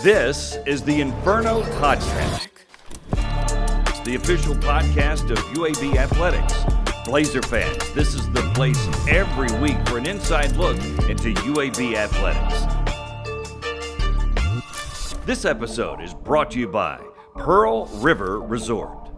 This is the Inferno Podcast. It's the official podcast of UAB Athletics. Blazer fans, this is the place every week for an inside look into UAB Athletics. This episode is brought to you by Pearl River Resort.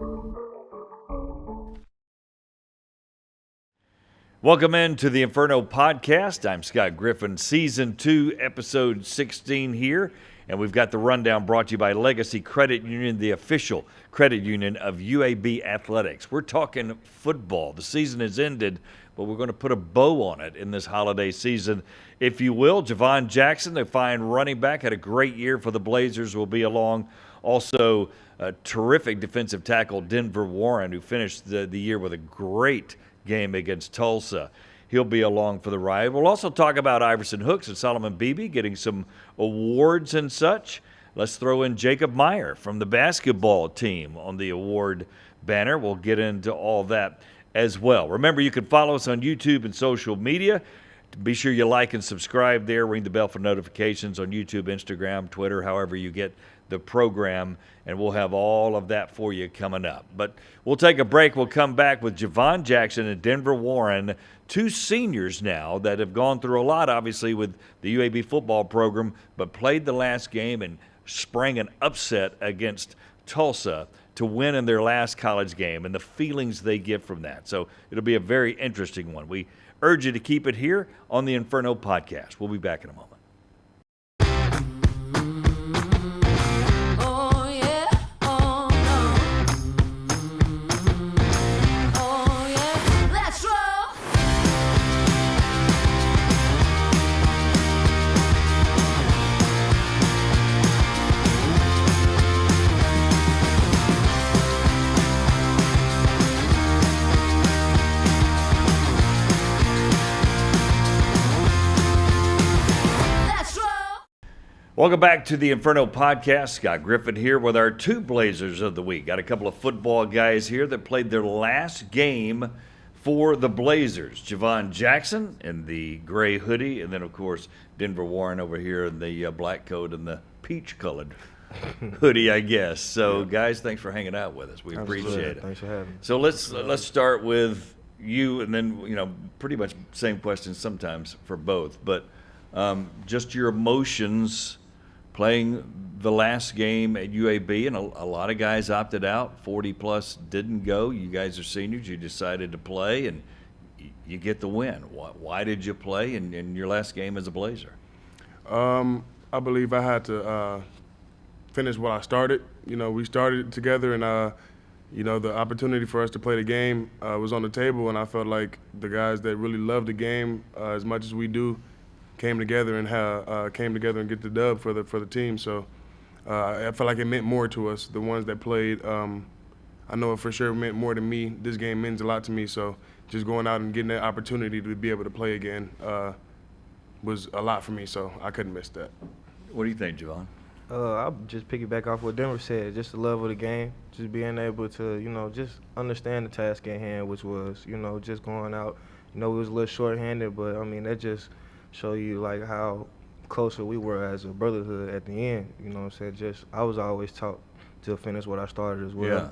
Welcome into the Inferno Podcast. I'm Scott Griffin, Season 2, Episode 16 here. And we've got the rundown brought to you by Legacy Credit Union, the official credit union of UAB Athletics. We're talking football. The season has ended, but we're going to put a bow on it in this holiday season, if you will. Jevon Jackson, the fine running back, had a great year for the Blazers, will be along. Also, a terrific defensive tackle, Denver Warren, who finished the year with a great game against Tulsa. He'll be along for the ride. We'll also talk about Iverson Hooks and Solomon Beebe getting some awards and such. Let's throw in Jacob Meyer from the basketball team on the award banner. We'll get into all that as well. Remember, you can follow us on YouTube and social media. Be sure you like and subscribe there. Ring the bell for notifications on YouTube, Instagram, Twitter, however you get the program, and we'll have all of that for you coming up. But we'll take a break. We'll come back with Jevon Jackson and Denver Warren, two seniors now that have gone through a lot, obviously, with the UAB football program, but played the last game and sprang an upset against Tulsa to win in their last college game, and the feelings they get from that. So it'll be a very interesting one. We urge you to keep it here on the Inferno Podcast. We'll be back in a moment. Welcome back to the Inferno Podcast. Scott Griffin here with our two Blazers of the week. Got a couple of football guys here that played their last game for the Blazers. Jevon Jackson in the gray hoodie, and then, of course, Denver Warren over here in the black coat and the peach-colored hoodie, I guess. So, guys, thanks for hanging out with us. We appreciate it. Thanks for having me. So let's start with you, and then, pretty much same questions sometimes for both. But just your emotions playing the last game at UAB, and a lot of guys opted out. 40-plus didn't go. You guys are seniors. You decided to play, and you get the win. Why did you play in your last game as a Blazer? I believe I had to finish what I started. We started together, and the opportunity for us to play the game was on the table, and I felt like the guys that really love the game as much as we do came together and get the dub for the team. So I felt like it meant more to us, the ones that played. I know it for sure meant more to me. This game means a lot to me. So just going out and getting that opportunity to be able to play again was a lot for me. So I couldn't miss that. What do you think, Jevon? I'll just piggyback off what Denver said. Just the love of the game, just being able to, just understand the task at hand, which was, just going out. We was a little short-handed, but that just show you like how closer we were as a brotherhood at the end. I was always taught to finish what I started as well. Yeah.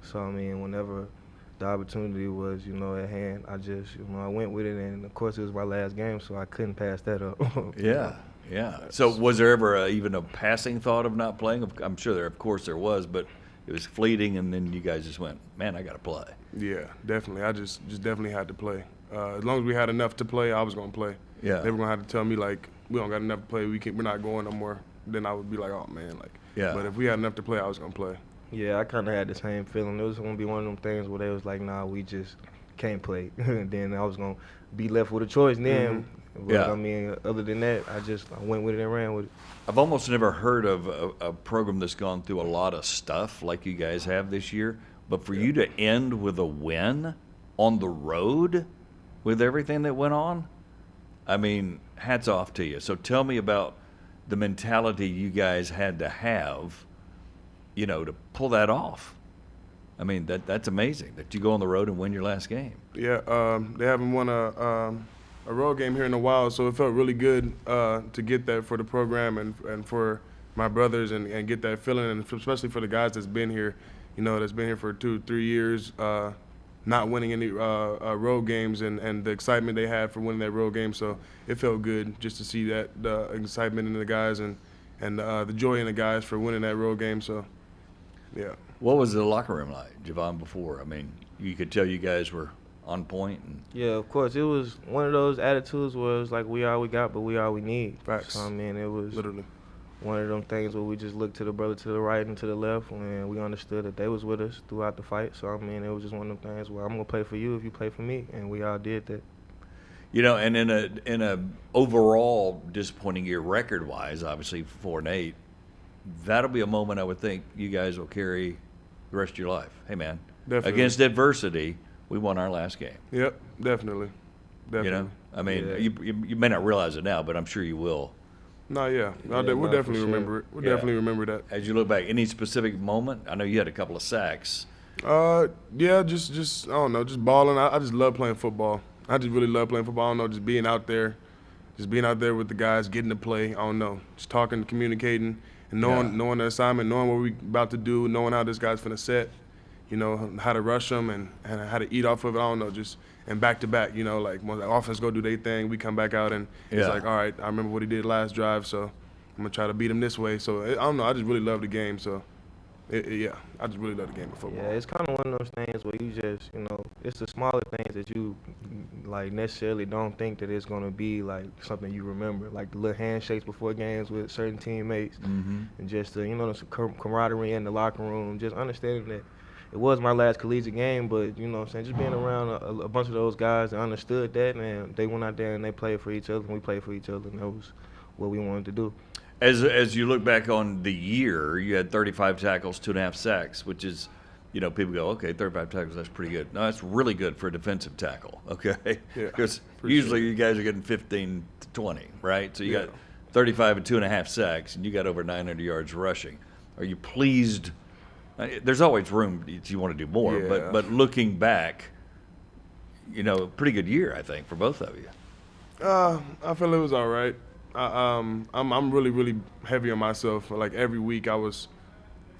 So whenever the opportunity was, at hand, I just, I went with it, and of course it was my last game, so I couldn't pass that up. Yeah. So was there ever even a passing thought of not playing? I'm sure of course there was, but it was fleeting, and then you guys just went, man, I got to play. Yeah, definitely. I just definitely had to play. As long as we had enough to play, I was going to play. Yeah. They were going to have to tell me, like, we don't got enough to play, we're not going no more. Then I would be like, oh, man. Yeah. But if we had enough to play, I was going to play. Yeah, I kind of had the same feeling. It was going to be one of them things where they was like, nah, we just can't play. And then I was going to be left with a choice then. Mm-hmm. But, other than that, I went with it and ran with it. I've almost never heard of a program that's gone through a lot of stuff like you guys have this year. But for you to end with a win on the road with everything that went on, hats off to you. So tell me about the mentality you guys had to have, to pull that off. That's amazing that you go on the road and win your last game. Yeah, they haven't won a road game here in a while, so it felt really good to get that for the program and for my brothers and get that feeling, and especially for the guys that's been here, that's been here for 2-3 years, not winning any road games, and the excitement they had for winning that road game. So it felt good just to see that the excitement in the guys and the joy in the guys for winning that road game. So, yeah. What was the locker room like, Jevon, before? I mean, you could tell you guys were on point. Yeah, of course. It was one of those attitudes where it was like, we all we got, but we all we need. Facts. So, I mean, it was Literally. one of them things where we just looked to the brother to the right and to the left, and we understood that they was with us throughout the fight. So, I mean, it was just one of them things where I'm going to play for you if you play for me, and we all did that. And in a overall disappointing year record-wise, obviously 4-8, that'll be a moment I would think you guys will carry the rest of your life. Hey, man, Definitely. Against adversity, we won our last game. Yep, definitely. I mean, Yeah. you may not realize it now, but I'm sure you will. No, yeah. Yeah, We'll no, for definitely sure. remember it. We'll Yeah. definitely remember that. As you look back, any specific moment? I know you had a couple of sacks. Yeah, just I don't know, just balling. I just love playing football. I just really love playing football. I don't know, just being out there with the guys, getting to play. I don't know, just talking, communicating, and knowing the assignment, knowing what we about to do, knowing how this guy's finna set, how to rush them and how to eat off of it. I don't know, just and back to back. Like when the offense go do their thing, we come back out and it's Yeah. like, all right, I remember what he did last drive, so I'm gonna try to beat him this way. So I don't know, I just really love the game. So. Yeah, I just really love the game of football. Yeah, it's kind of one of those things where you just, it's the smaller things that you, like, necessarily don't think that it's going to be, like, something you remember. Like the little handshakes before games with certain teammates and just, the camaraderie in the locker room, just understanding that it was my last collegiate game, but, just being around a bunch of those guys that understood that, and they went out there and they played for each other, and we played for each other, and that was what we wanted to do. As you look back on the year, you had 35 tackles, 2.5 sacks, which is, people go, okay, 35 tackles, that's pretty good. No, that's really good for a defensive tackle, okay? Yeah, Because for usually sure. you guys are getting 15 to 20, right? So you Yeah. got 35 and 2.5 sacks, and you got over 900 yards rushing. Are you pleased? There's always room if you want to do more, Yeah. but looking back, pretty good year, I think, for both of you. I feel it was all right. I'm really, really heavy on myself. Like every week I was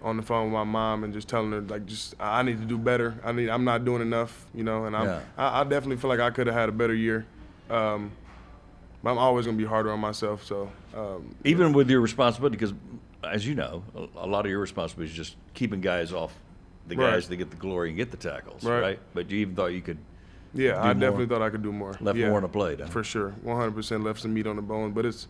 on the phone with my mom and just telling her, like, I need to do better. I'm not doing enough, and I definitely feel like I could have had a better year. But I'm always going to be harder on myself. So Even with your responsibility, because as you know, a lot of your responsibility is just keeping guys off the Right. guys that get the glory and get the tackles, Right. right? But you even thought you could yeah, do I definitely more. thought I could do more. Left yeah, more on the plate, huh? For sure. 100% left some meat on the bone. But it's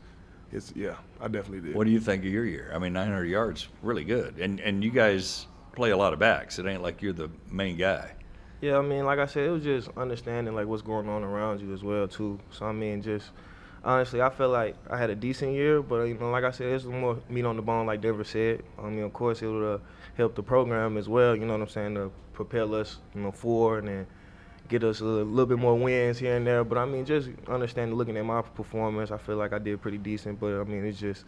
yeah, I definitely did. What do you think of your year? I mean, 900 yards, really good. And you guys play a lot of backs. It ain't like you're the main guy. Yeah, I mean, like I said, it was just understanding, like, what's going on around you as well, too. So, I mean, just honestly, I feel like I had a decent year, but, like I said, there's more meat on the bone, like Denver said. I mean, of course, it would help the program as well, you know what I'm saying, to propel us, forward and get us a little bit more wins here and there. But, I mean, just understanding, looking at my performance, I feel like I did pretty decent. But, I mean, it's just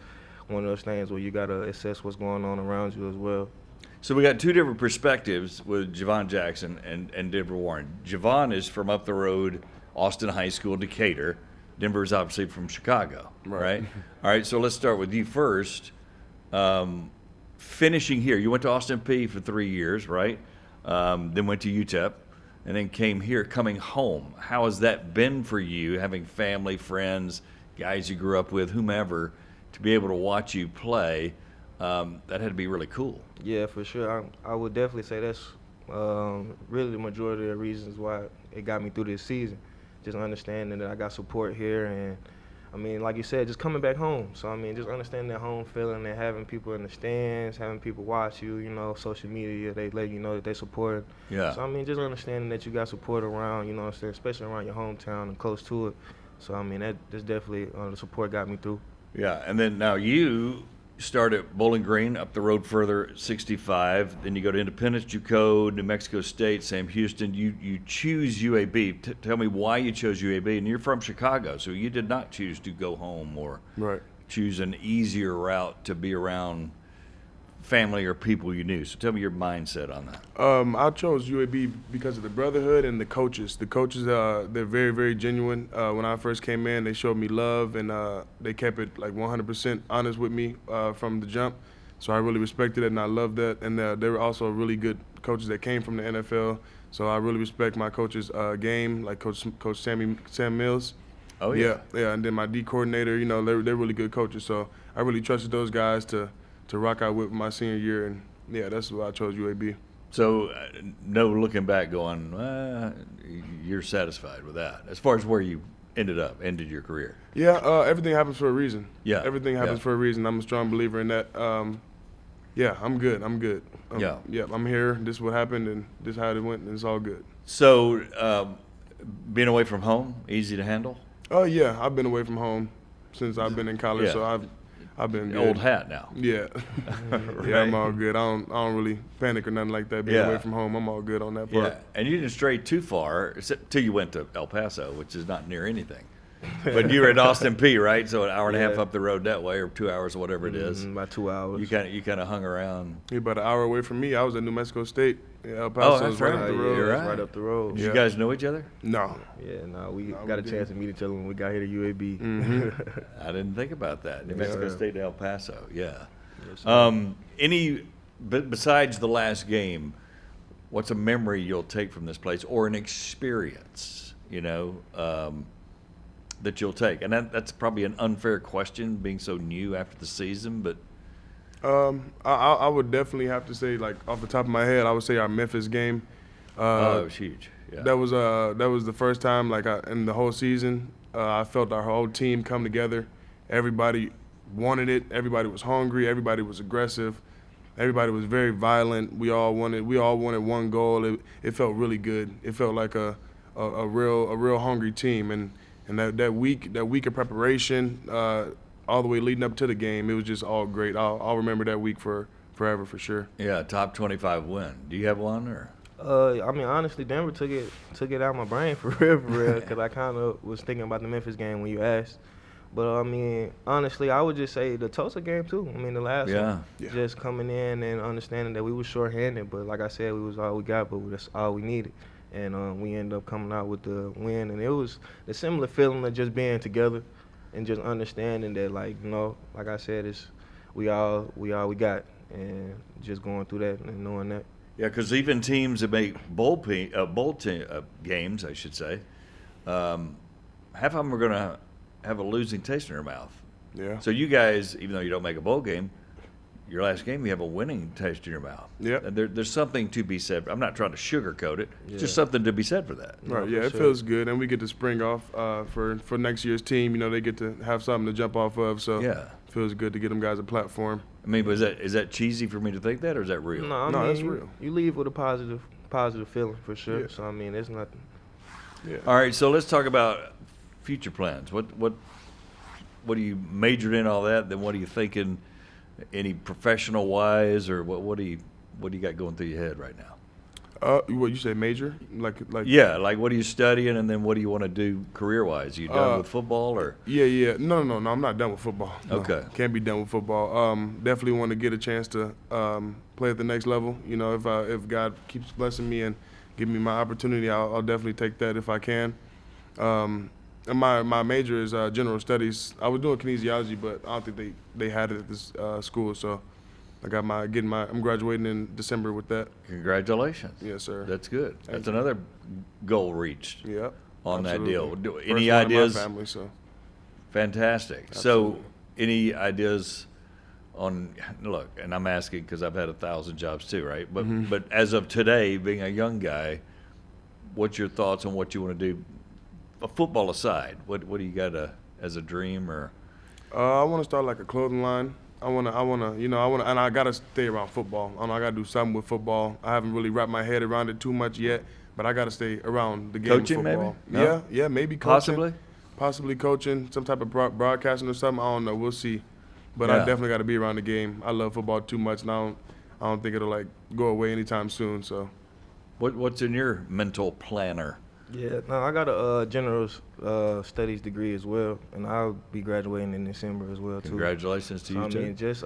one of those things where you got to assess what's going on around you as well. So we got two different perspectives with Jevon Jackson and Denver Warren. Jevon is from up the road, Austin High School, Decatur. Denver is obviously from Chicago, right? All right, so let's start with you first. Finishing here, you went to Austin P for 3 years, right? Then went to UTEP, and then came here, coming home. How has that been for you, having family, friends, guys you grew up with, whomever, to be able to watch you play? That had to be really cool. Yeah, for sure. I would definitely say that's really the majority of the reasons why it got me through this season. Just understanding that I got support here, and I mean, like you said, just coming back home. So I mean, just understanding that home feeling and having people in the stands, having people watch you. Social media, they let you know that they support. Yeah. So I mean, just understanding that you got support around, what I'm saying, especially around your hometown and close to it. So I mean, that's definitely the support got me through. Yeah, and then now you start at Bowling Green, up the road further, 65. Then you go to Independence, Juco, New Mexico State, Sam Houston. You choose UAB. Tell me why you chose UAB. And you're from Chicago, so you did not choose to go home or Right. choose an easier route to be around family or people you knew. So tell me your mindset on that. I chose UAB because of the brotherhood and the coaches. The coaches, they're very, very genuine. When I first came in, they showed me love, and they kept it like 100% honest with me from the jump. So I really respected it, and I loved that. And they were also really good coaches that came from the NFL. So I really respect my coach's game, like Coach Sam Mills. Oh, yeah. Yeah. And then my D coordinator, they're really good coaches. So I really trusted those guys to rock out with my senior year, and yeah, that's why I chose UAB. So no looking back going, you're satisfied with that as far as where you ended your career. Yeah, everything happens for a reason. Yeah. Everything happens for a reason. I'm a strong believer in that. Yeah, I'm good. Yeah, I'm here. This is what happened, and this is how it went, and it's all good. So being away from home, easy to handle? Oh, yeah, I've been away from home since I've been in college, so I've been good. Old hat now. Yeah. Right. Yeah, I'm all good. I don't really panic or nothing like that. Being away from home, I'm all good on that part. Yeah, and you didn't stray too far till you went to El Paso, which is not near anything. But you were at Austin P, right? So an hour and a half up the road that way, or 2 hours, or whatever it is. About 2 hours. You kind of hung around. You're about an hour away from me. I was at New Mexico State. El Paso that's is right right. up the Yeah, road. you're right. Right up the road. Did you guys know each other? No. Yeah, we No, got we a chance to meet each other when we got here to UAB. Mm-hmm. I didn't think about that. New Yes, Mexico sir. State to El Paso, yeah. Yes, sir. Besides the last game, what's a memory you'll take from this place, or an experience, that you'll take? And that's probably an unfair question, being so new after the season, but I would definitely have to say, like, off the top of my head, I would say our Memphis game. it was huge. Yeah. That was the first time, like, in the whole season, I felt our whole team come together. Everybody wanted it. Everybody was hungry. Everybody was aggressive. Everybody was very violent. We all wanted one goal. It felt really good. It felt like a real hungry team. And that week of preparation, all the way leading up to the game, it was just all great. I'll remember that week forever for sure. Yeah, top 25 win. Do you have one, or? Honestly, Denver took it out of my brain for real, because I kind of was thinking about the Memphis game when you asked. But honestly, I would just say the Tulsa game too. The last one, just coming in and understanding that we were shorthanded, but like I said, we was all we got, but that's all we needed, and we ended up coming out with the win. And it was the similar feeling of just being together and just understanding that, like I said, it's we all we got, and just going through that and knowing that. Yeah, because even teams that make bowl games, I should say, half of them are going to have a losing taste in their mouth. Yeah. So you guys, even though you don't make a bowl game, your last game you have a winning taste in your mouth. Yeah. And there's something to be said. I'm not trying to sugarcoat it. It's just something to be said for that. Right. Yeah, Yeah, for it sure. feels good, and we get to spring off for next year's team. They get to have something to jump off of. So Yeah. it feels good to get them guys a platform. But is that cheesy for me to think that, or is that real? No, that's real. You leave with a positive feeling for sure. Yeah. So it's nothing. Yeah. All right, so let's talk about future plans. What are you majored in, all that? Then what are you thinking, any professional wise, or what do you got going through your head right now? What you say, major? Like? Yeah, like what are you studying, and then what do you want to do career wise? Are you done with football, or? Yeah. No, I'm not done with football. No, Okay. Can't be done with football. Definitely want to get a chance to play at the next level. If God keeps blessing me and giving me my opportunity, I'll definitely take that if I can. And my major is general studies. I was doing kinesiology, but I don't think they had it at this school. So I got I'm graduating in December with that. Congratulations. Yes, sir. That's good. Thank That's you. another goal reached Yeah. on that deal. Absolutely. Any First one in ideas? my family, so. Fantastic. Absolutely. So, any ideas on, look, and I'm asking because I've had 1,000 jobs too, right? But Mm-hmm. but as of today, being a young guy, what's your thoughts on what you want to do? Football aside, what do you got as a dream, or? I want to start like a clothing line. I want to, and I gotta stay around football. I gotta do something with football. I haven't really wrapped my head around it too much yet, but I gotta stay around the game Coaching, of football. maybe? No? Yeah, maybe coaching. Possibly? Coaching, some type of broadcasting or something. I don't know. We'll see. But I Yeah. definitely got to be around the game. I love football too much, and I don't think it'll like go away anytime soon. So. What's in your mental planner? Yeah, no, I got a general studies degree as well, and I'll be graduating in December as well too. Congratulations to So, you too. just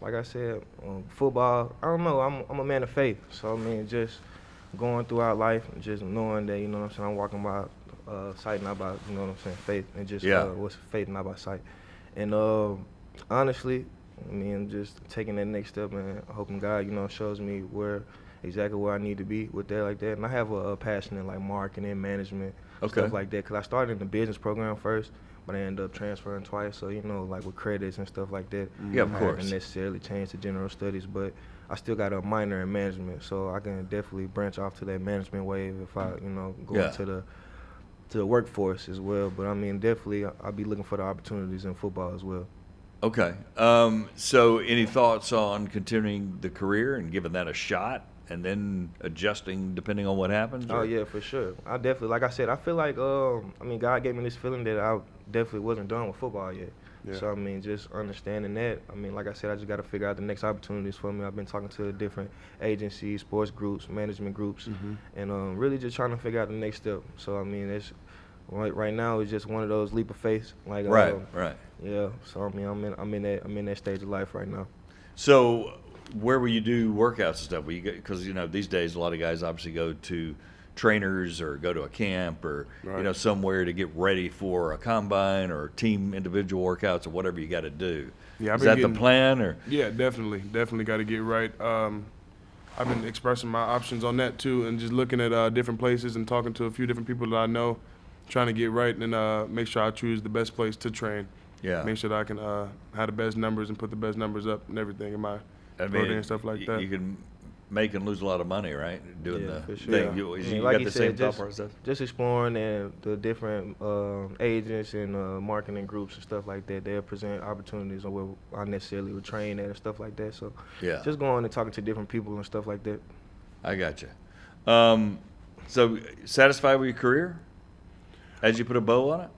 like I said, football. I don't know. I'm a man of faith. So I mean, just going throughout life and just knowing that, you know what I'm saying, I'm walking by sight, not by, you know what I'm saying, faith, and just what's faith, not by sight. And honestly, I mean, just taking that next step and hoping God, you know, shows me exactly where I need to be with that like that. And I have a passion in like marketing, management, stuff like that. Cause I started in the business program first, but I ended up transferring twice. So, you know, like with credits and stuff like that. Yeah, of I course. haven't necessarily changed to general studies, but I still got a minor in management, so I can definitely branch off to that management wave if I, you know, go into the workforce as well. But I mean, definitely, I'll be looking for the opportunities in football as well. Okay. So any thoughts on continuing the career and giving that a shot and then adjusting depending on what happens? Oh, yeah, for sure. I definitely, like I said, I feel like, I mean, God gave me this feeling that I definitely wasn't done with football yet. Yeah. So, I mean, just understanding that, I mean, like I said, I just got to figure out the next opportunities for me. I've been talking to different agencies, sports groups, management groups, and really just trying to figure out the next step. So, I mean, it's right now it's just one of those leap of faith. Like, Right. Yeah. So, I mean, I'm in that stage of life right now. So where will you do workouts and stuff? Because, you know, these days a lot of guys obviously go to trainers or go to a camp or, you know, somewhere to get ready for a combine or team individual workouts or whatever you got to do. Yeah, Is that the plan? Or Yeah, definitely got to get right. I've been expressing my options on that too, and just looking at different places and talking to a few different people that I know, trying to get right and make sure I choose the best place to train. Yeah. Make sure that I can have the best numbers and put the best numbers up and everything in my program and stuff like that. You can make and lose a lot of money, right? Doing Yeah, the for sure. thing. Yeah. You like got you the said, same thought process? just exploring the different agents and marketing groups and stuff like that. They'll present opportunities on where I necessarily would train at and stuff like that. So just going and talking to different people and stuff like that. I got you. So satisfied with your career as you put a bow on it?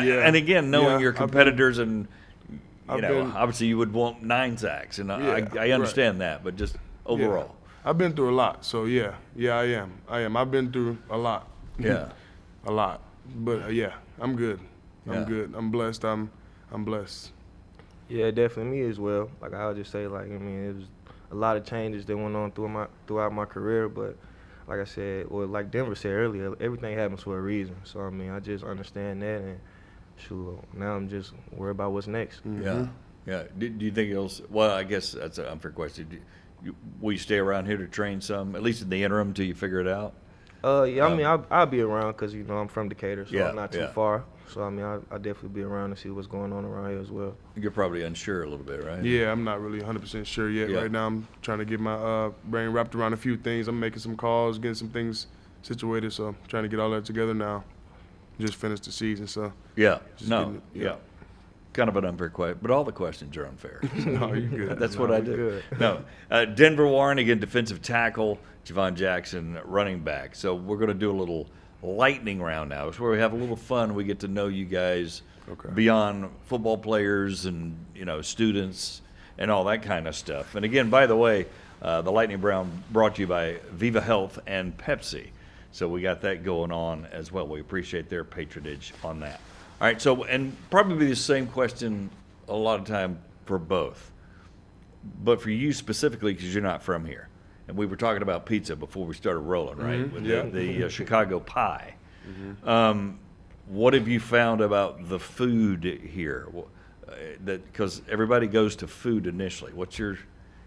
Yeah. And again, knowing Yeah, your competitors and, you know, been- obviously you would want 9 sacks, and I understand that, but just overall. I've been through a lot, so yeah, I am. I've been through a lot. Yeah. A lot. But yeah, I'm good. Yeah. I'm good. I'm blessed. I'm blessed. Yeah, definitely me as well. Like I'll just say, like, I mean, it was a lot of changes that went on throughout my career, but like I said, or like Denver said earlier, everything happens for a reason. So I mean, I just understand that, and shoot, now I'm just worried about what's next. Yeah. Do you think well, I guess that's an unfair question. Will you stay around here to train some, at least in the interim, until you figure it out? Yeah, I mean, I'll be around because, you know, I'm from Decatur, so Yeah, I'm not too yeah. far. So, I mean, I'll definitely be around to see what's going on around here as well. You're probably unsure a little bit, right? Yeah, I'm not really 100% sure yet. Yeah. Right now, I'm trying to get my brain wrapped around a few things. I'm making some calls, getting some things situated, so I'm trying to get all that together now. Just finished the season, so. Yeah. Just No. getting Yeah. Kind of an unfair question, but all the questions are unfair. No, you're good. That's what I do. good. No, Denver Warren, again, defensive tackle, Jevon Jackson, running back. So we're going to do a little lightning round now. It's where we have a little fun. We get to know you guys beyond football players and, you know, students and all that kind of stuff. And again, by the way, the lightning round brought to you by Viva Health and Pepsi. So we got that going on as well. We appreciate their patronage on that. All right, so, and probably the same question a lot of time for both, but for you specifically because you're not from here. And we were talking about pizza before we started rolling, right? With the Chicago pie. What have you found about the food here? Because everybody goes to food initially. What's your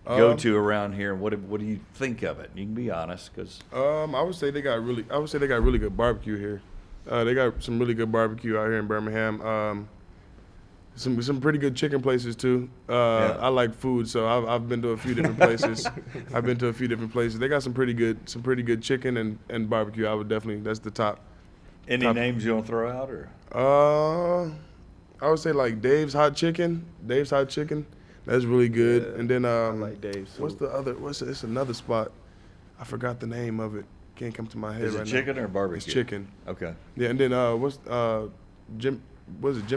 go-to around here, and what do you think of it? You can be honest, because I would say they got really good barbecue here. They got some really good barbecue out here in Birmingham. Some pretty good chicken places too. I like food, so I've been to a few different places. They got some pretty good chicken and barbecue. I would definitely, that's the top. Any names you want to throw out, or? I would say like Dave's Hot Chicken. That's really good. Yeah, and then I like Dave's too. what's the other? It's another spot. I forgot the name of it. Can't come to my head Is right it now. chicken or barbecue? It's chicken. Okay. Yeah, and then Jim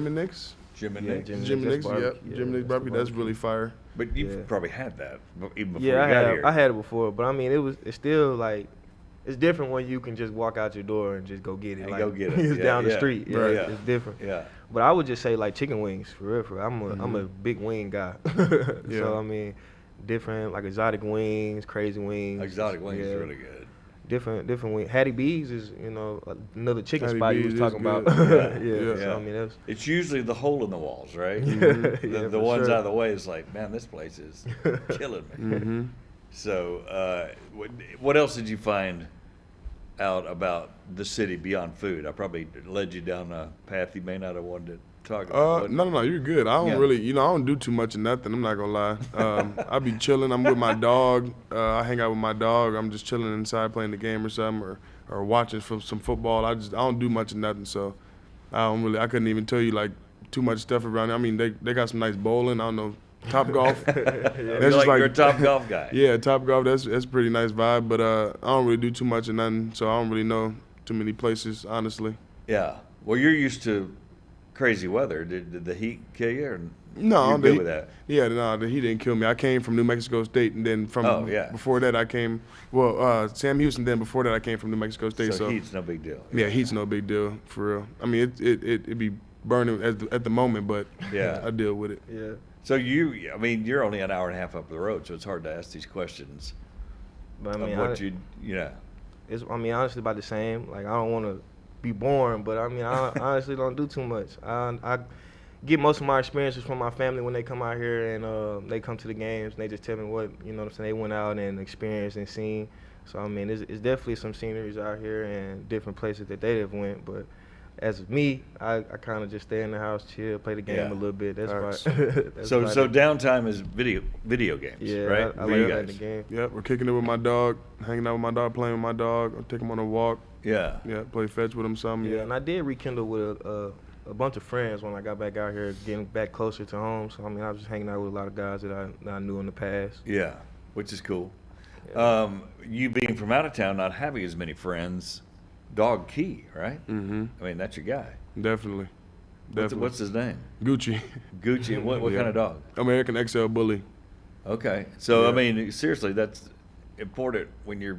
and Nick's? Jim and Yeah, Nick. Jim and Jim and Nick's Nick's, barbecue. yeah. Jim and Nick's barbecue, that's really fire. But you've Yeah. probably had that even before Yeah, you got here. I had it before, but I mean, it's still like, it's different when you can just walk out your door and just go get it. And like, go get it. It's Yeah, down the yeah. street. Yeah, Right. it's different. Yeah. But I would just say like chicken wings for real. I'm a big wing guy. Yeah. So I mean, different like exotic wings, crazy wings. Exotic wings is yeah. really good. Different wings. Hattie B's is another chicken Hattie spot you B's was is talking good. about. Yeah. yeah. Yeah. So I mean that's It's usually the hole in the walls, right? yeah, The for ones sure. out of the way is like, man, this place is killing me. Mm-hmm. So, what else did you find out about the city beyond food? I probably led you down a path you may not have wanted to talk about. No, you're good. I don't Yeah. really, I don't do too much of nothing. I'm not gonna lie. I be chilling. I'm with my dog. I hang out with my dog. I'm just chilling inside playing the game or something, or watching some football. I don't do much of nothing. So I couldn't even tell you like too much stuff around here. I mean, they got some nice bowling. I don't know, Top Golf. You're you're a top golf guy. Yeah, Top Golf. That's a pretty nice vibe. But I don't really do too much of nothing. So I don't really know too many places, honestly. Yeah. Well, you're used to crazy weather. Did the heat kill you? Or No, you're good with that. Yeah, no, he didn't kill me. I came from New Mexico State, and then from before that I came. Well, Sam Houston. Then before that I came from New Mexico State. So heat's no big deal. Yeah, heat's no big deal for real. I mean, it be burning at the moment, but Yeah. I deal with it. yeah. So you're only an hour and a half up the road, so it's hard to ask these questions But I mean, of what it's honestly about the same. Like I don't want to be boring, but I mean I honestly don't do too much. I get most of my experiences from my family when they come out here and they come to the games and they just tell me what what I'm saying they went out and experienced and seen. So I mean it's definitely some sceneries out here and different places that they have went. But as me, I kind of just stay in the house, chill, play the game Yeah. a little bit. That's Facts. right. So downtime is video games, yeah, right? I For like you playing guys. the game. Yeah, we're kicking it with my dog, hanging out with my dog, playing with my dog. I take him on a walk. Yeah. Yeah, play fetch with him some. Yeah, and I did rekindle with a bunch of friends when I got back out here, getting back closer to home. So I mean, I was just hanging out with a lot of guys that I knew in the past. Yeah, which is cool. Yeah. You being from out of town, not having as many friends, dog Key, right? Mm-hmm. I mean, that's your guy. Definitely. What's his name? Gucci? Gucci. What Yeah. kind of dog? American XL Bully. Okay. So, I Yeah. mean, seriously, that's important when you're,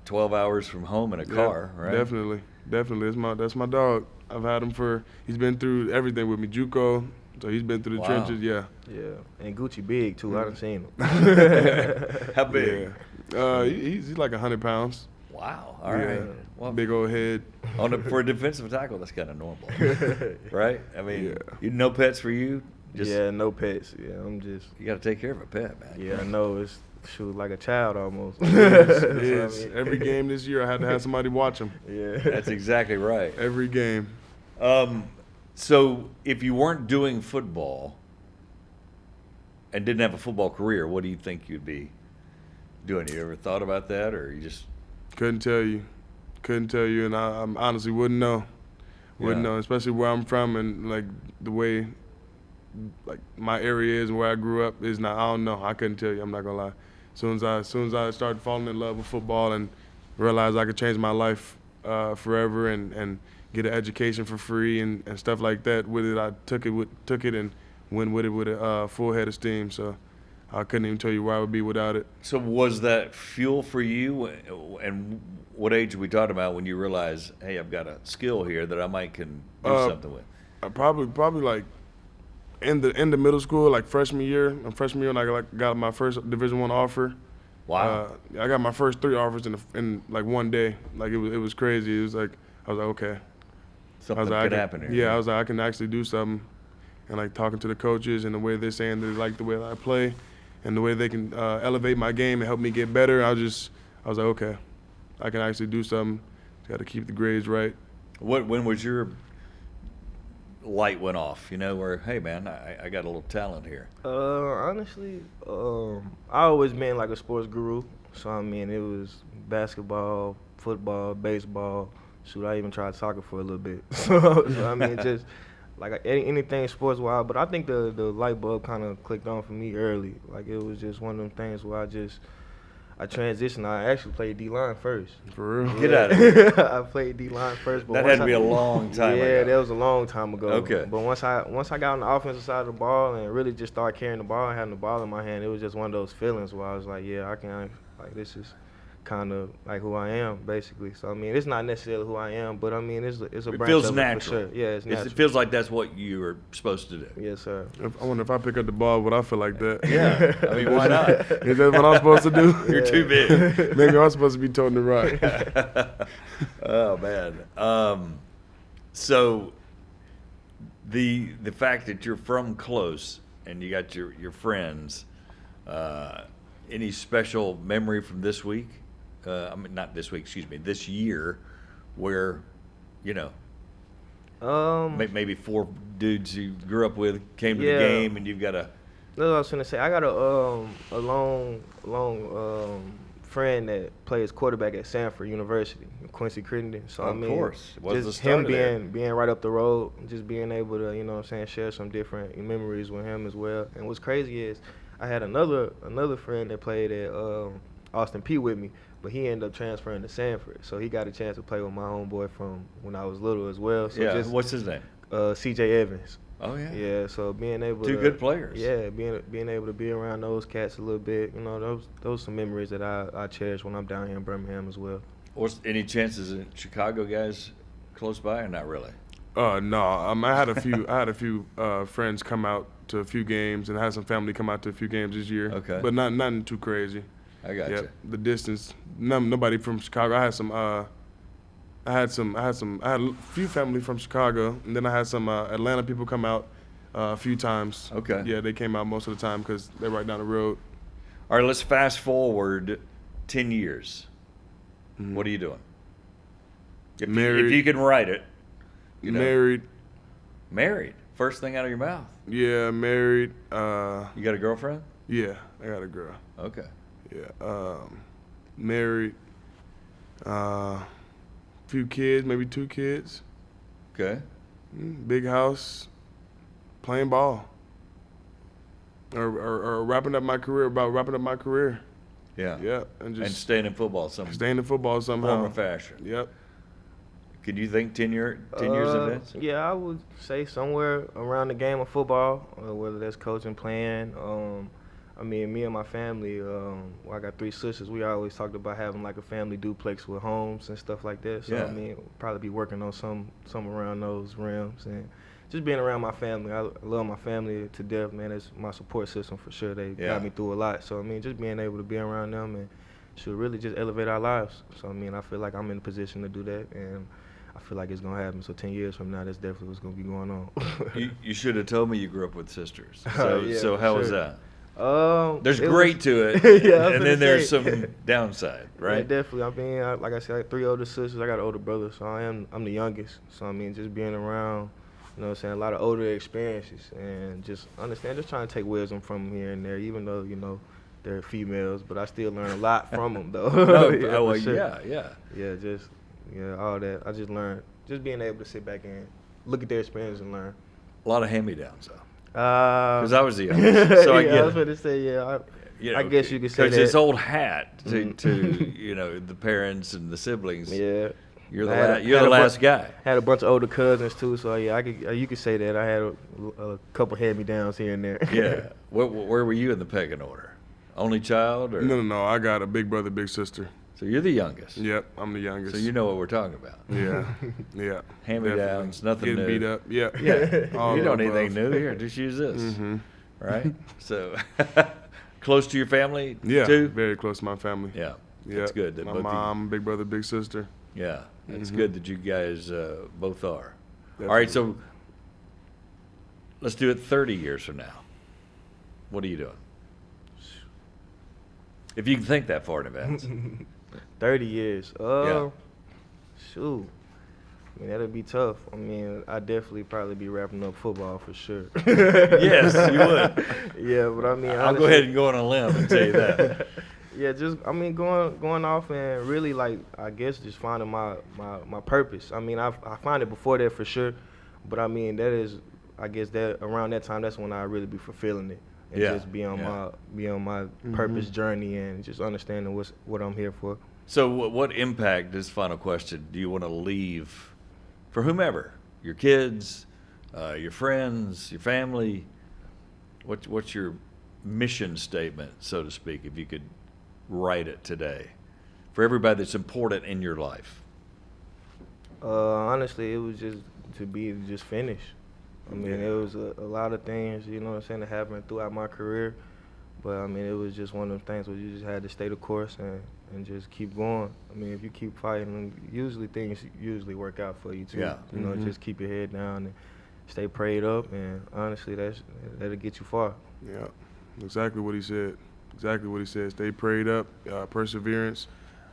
12 hours from home in a car, Yeah, right? Definitely. That's my dog. I've had him he's been through everything with me. JUCO, so he's been through the Wow. trenches. Yeah. Yeah, and Gucci big too. I done seen him. How big? Yeah. He's like 100 pounds. Wow. All Yeah. right. Well, Big old head. for a defensive tackle, that's kind of normal, right? I mean, Yeah. no pets for you? Just, Yeah, no pets. Yeah, I'm just. You got to take care of a pet, man. Yeah, I know it's like a child almost. It That's what I is. mean. Every game this year, I had to have somebody watch him. Yeah. That's exactly right. Every game. So if you weren't doing football and didn't have a football career, what do you think you'd be doing? You ever thought about that, or you just? Couldn't tell you, and I honestly wouldn't know. Wouldn't Yeah. know, especially where I'm from and like the way, like my area is and where I grew up is not. I don't know. I couldn't tell you. I'm not gonna lie. As soon as I started falling in love with football and realized I could change my life forever and get an education for free and stuff like that with it, I took it and went with it with a full head of steam. So I couldn't even tell you where I would be without it. So was that fuel for you? And what age are we talking about when you realize, hey, I've got a skill here that I might can do something with? Probably like in the middle school, like freshman year. When I got my first Division I offer. Wow. I got my first 3 offers in like one day. Like it was crazy. It was like I was like, okay. Something I could can, happen here. Yeah, I was like, I can actually do something. And like talking to the coaches and the way they're saying they like the way that I play and the way they can elevate my game and help me get better. I was like, okay, I can actually do something. Got to keep the grades right. When was your light went off, where, hey, man, I got a little talent here? Honestly, I always been like a sports guru. So I mean, it was basketball, football, baseball. Shoot, I even tried soccer for a little bit. So I mean, just like anything sports wise. But I think the light bulb kind of clicked on for me early. Like it was just one of them things where I transitioned. I actually played D-line first. For real. Get out of here. I played D-line first. But That once had to be a long time Yeah, ago. that was a long time ago. Okay. But once I got on the offensive side of the ball and really just started carrying the ball and having the ball in my hand, it was just one of those feelings where I was like, yeah, I can, like this is kind of like who I am, basically. So I mean, it's not necessarily who I am, but I mean, it's a It branch feels of natural. it for sure. Yeah, it's natural. It feels like that's what you are supposed to do. Yes, sir. I wonder if I pick up the ball, would I feel like that? Yeah, I mean, why not? Is that what I'm supposed to do? You're too big. Maybe I'm supposed to be toting the rock. Oh man. So the fact that you're from close and you got your friends, any special memory from this week? I mean, not this week. Excuse me. This year, where, you know, maybe 4 dudes you grew up with came to the game, and you've got a. That's what I was gonna say. I got a long friend that plays quarterback at Sanford University, Quincy Crittenden. So I mean, of course, it was the just start him of being right up the road, just being able to, you know what I'm saying, share some different memories with him as well. And what's crazy is I had another friend that played at Austin P with me, but he ended up transferring to Sanford. So he got a chance to play with my homeboy from when I was little as well. So Yeah. What's his name? C.J. Evans. Oh yeah. Yeah, so being able Two to, good players. Yeah, being able to be around those cats a little bit, you know, those some memories that I cherish when I'm down here in Birmingham as well. Was any chances in Chicago guys close by or not really? No, I had a few friends come out to a few games, and I had some family come out to a few games this year. Okay. But nothing too crazy. I got Yep. you. The distance. Nobody from Chicago. I had a few family from Chicago, and then I had some Atlanta people come out a few times. Okay. Yeah, they came out most of the time because they're right down the road. All right, let's fast forward 10 years. Mm-hmm. What are you doing? If Married. you can write it. You know. Married. Married. First thing out of your mouth. Yeah, married. You got a girlfriend? Yeah, I got a girl. Okay. Yeah. Married. Few kids, maybe 2 kids. Okay. Big house. Playing ball. Or wrapping up my career. About wrapping up my career. Yeah. Yeah, and just staying in football some staying in football somehow. form or fashion. Yep. Could you think 10 years advance? Yeah, I would say somewhere around the game of football, whether that's coaching, playing. I mean, me and my family, I got 3 sisters. We always talked about having like a family duplex with homes and stuff like that. So Yeah. I mean, probably be working on some around those realms and just being around my family. I love my family to death, man. It's my support system for sure. They Yeah. got me through a lot. So I mean, just being able to be around them and should really just elevate our lives. So I mean, I feel like I'm in a position to do that, and I feel like it's gonna happen. So 10 years from now, that's definitely what's gonna be going on. You should have told me you grew up with sisters. Yeah, So for how was sure. that? There's There's great to it, Yeah, I was and finna then there's say. some downside, Yeah, right? definitely. I mean, like I said, I got 3 older sisters. I got an older brother, so I'm the youngest. So I mean, just being around, you know what I'm saying, a lot of older experiences, and just trying to take wisdom from here and there, even though, you know, they're females, but I still learn a lot from them, though. No, Yeah, oh, for sure. yeah. Yeah, all that. I just learned, just being able to sit back and look at their experience and learn. A lot of hand-me-downs, though. Because Because I was the youngest, so I yeah, get I was it. going to say, yeah. You know, I guess you could say Because that. it's old hat to Mhm. you know, the parents and the siblings. Yeah. You're the I had a- you're had the a bu- last guy. Had a bunch of older cousins too, so yeah, you could say that I had a couple hand-me-downs here and there. Yeah. Where were you in the pecking order? Only child, or No. I got a big brother, big sister. so you're the youngest. Yep, I'm the youngest. So you know what we're talking about. Yeah, yeah. Hand-me-downs, Definitely. nothing Getting new. beat up. Yeah. Yeah. All You of don't the need anything above. new here. Just use this, Mm-hmm. right? So close to your family Yeah, too. very close to my family. Yeah. Yeah. That's good that my both of you- mom, big brother, big sister. Yeah, it's Mhm. good that you guys both are. All right, so let's do it 30 years from now. What are you doing? If you can think that far in advance. 30 years. Yeah. Shoot. I mean, that'd be tough. I mean, I'd definitely probably be wrapping up football for sure. Yes, you would. Yeah, but I mean, I'll go ahead and go on a limb and tell you that. Yeah, just I mean going off and really like I guess just finding my purpose. I mean I find it before that for sure, but I mean that is I guess that around that time that's when I really be fulfilling it and Yeah, just be on yeah. my purpose journey and just understanding what I'm here for. So what impact, this final question, do you want to leave for whomever, your kids, your friends, your family? What's your mission statement, so to speak, if you could write it today? for everybody that's important in your life? Honestly, it was just finish. I mean, it was a lot of things, you know what I'm saying, that happened throughout my career. But, I mean, it was just one of those things where you just had to stay the course and just keep going. I mean, if you keep fighting, usually things usually work out for you, too. Yeah. You know, just keep your head down and stay prayed up. And, honestly, that'll get you far. Yeah, exactly what he said. Exactly what he said. Stay prayed up, perseverance.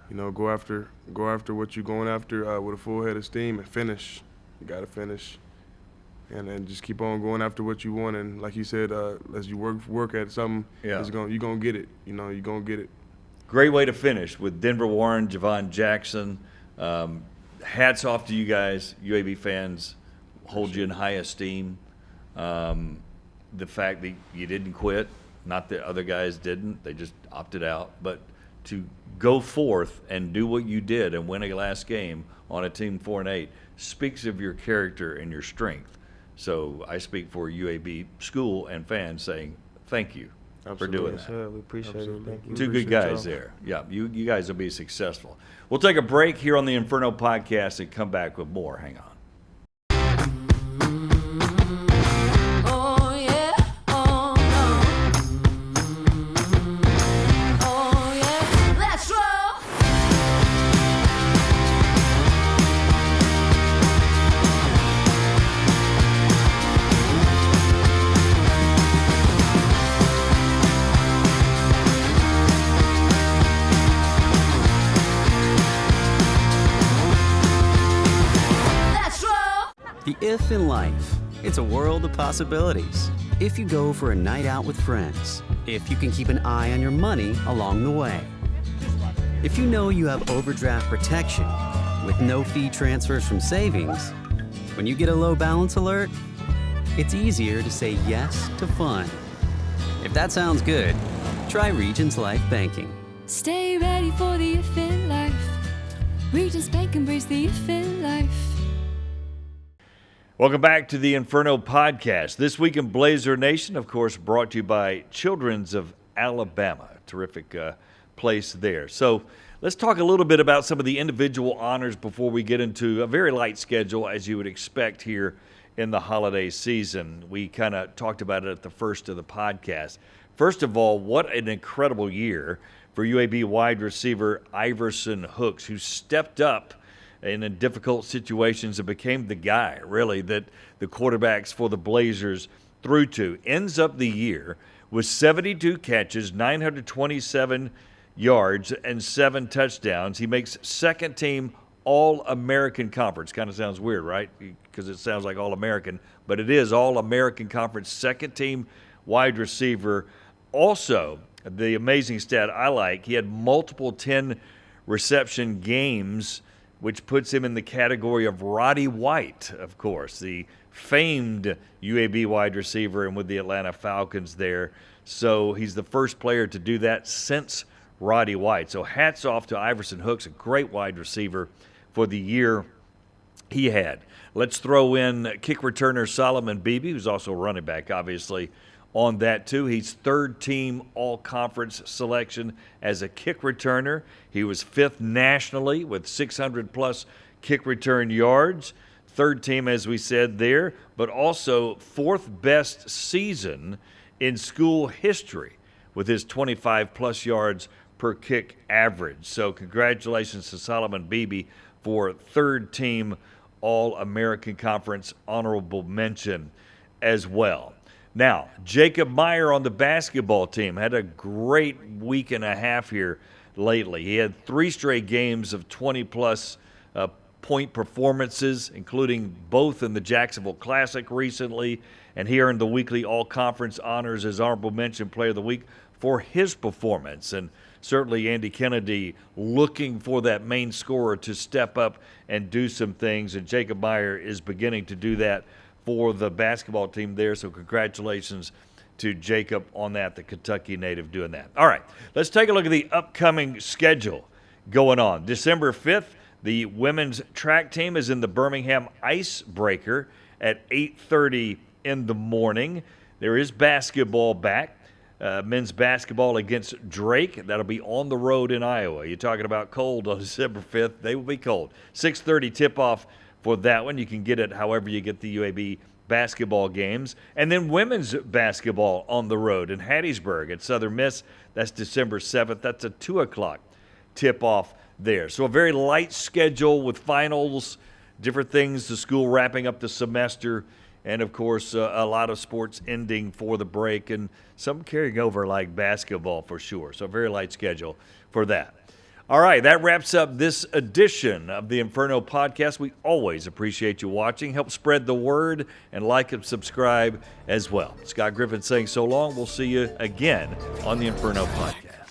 You know, go after what you're going after with a full head of steam and finish. You got to finish. And then just keep on going after what you want. And like you said, as you work at something, Yeah. you're going to get it. You know, you're going to get it. Great way to finish with Denver Warren, Jevon Jackson. Hats off to you guys, UAB fans. Hold you in high esteem. The fact that you didn't quit, not that other guys didn't, they just opted out. But to go forth and do what you did and win a last game on a team 4-8 speaks of your character and your strength. So I speak for UAB school and fans saying thank you for doing Yes, that. sir. We appreciate it. Thank you. Two good guys there. Yeah, you guys will be successful. We'll take a break here on the Inferno podcast and come back with more. Hang on. Oh yeah, oh no. Oh yeah, let's roll. Let's roll. The if in life. It's a world of possibilities. If you go for a night out with friends. If you can keep an eye on your money along the way. If you know you have overdraft protection with no fee transfers from savings. When you get a low balance alert, it's easier to say yes to fun. If that sounds good, try Regions Life Banking. Stay ready for the if in life. Regis Bank embrace the if in life. Welcome back to the Inferno podcast. This week in Blazer Nation, of course, brought to you by Children's of Alabama. Terrific place there. So let's talk a little bit about some of the individual honors before we get into a very light schedule, as you would expect here in the holiday season. We kind of talked about it at the first of the podcast. First of all, what an incredible year for UAB wide receiver Iverson Hooks, who stepped up in difficult situations and became the guy, really, that the quarterbacks for the Blazers threw to. Ends up the year with 72 catches, 927 yards, and 7 touchdowns. He makes second team All-American Conference. Kind of sounds weird, right? Because it sounds like All-American, but it is All-American Conference, second team wide receiver. Also, the amazing stat I like, he had multiple 10 reception games, which puts him in the category of Roddy White, of course, the famed UAB wide receiver and with the Atlanta Falcons there. So he's the first player to do that since Roddy White. So hats off to Iverson Hooks, a great wide receiver for the year he had. Let's throw in kick returner Solomon Beebe, who's also a running back, obviously, on that too. He's third team all-conference selection as a kick returner. He was fifth nationally with 600-plus kick return yards. Third team, as we said there, but also fourth best season in school history with his 25-plus yards per kick average. So congratulations to Solomon Beebe for third team All-American Conference honorable mention as well. Now, Jacob Meyer on the basketball team had a great week and a half here lately. He had 3 straight games of 20-plus point performances, including both in the Jacksonville Classic recently, and he earned the weekly all-conference honors as honorable mention player of the week for his performance. And certainly Andy Kennedy looking for that main scorer to step up and do some things, and Jacob Meyer is beginning to do that for the basketball team there. So congratulations to Jacob on that, the Kentucky native doing that. All right, let's take a look at the upcoming schedule going on. December 5th, the women's track team is in the Birmingham Icebreaker at 8:30 in the morning. There is basketball back. men's basketball against Drake. That'll be on the road in Iowa. You're talking about cold on December 5th. They will be cold. 6:30 tip-off for that one. You can get it however you get the UAB basketball games. And then women's basketball on the road in Hattiesburg at Southern Miss. That's December 7th. That's a 2 o'clock tip-off there. So a very light schedule with finals, different things, the school wrapping up the semester, and, of course, a lot of sports ending for the break and some carrying over like basketball for sure. So a very light schedule for that. All right, that wraps up this edition of the Inferno podcast. We always appreciate you watching. Help spread the word and like and subscribe as well. Scott Griffin saying so long. We'll see you again on the Inferno podcast.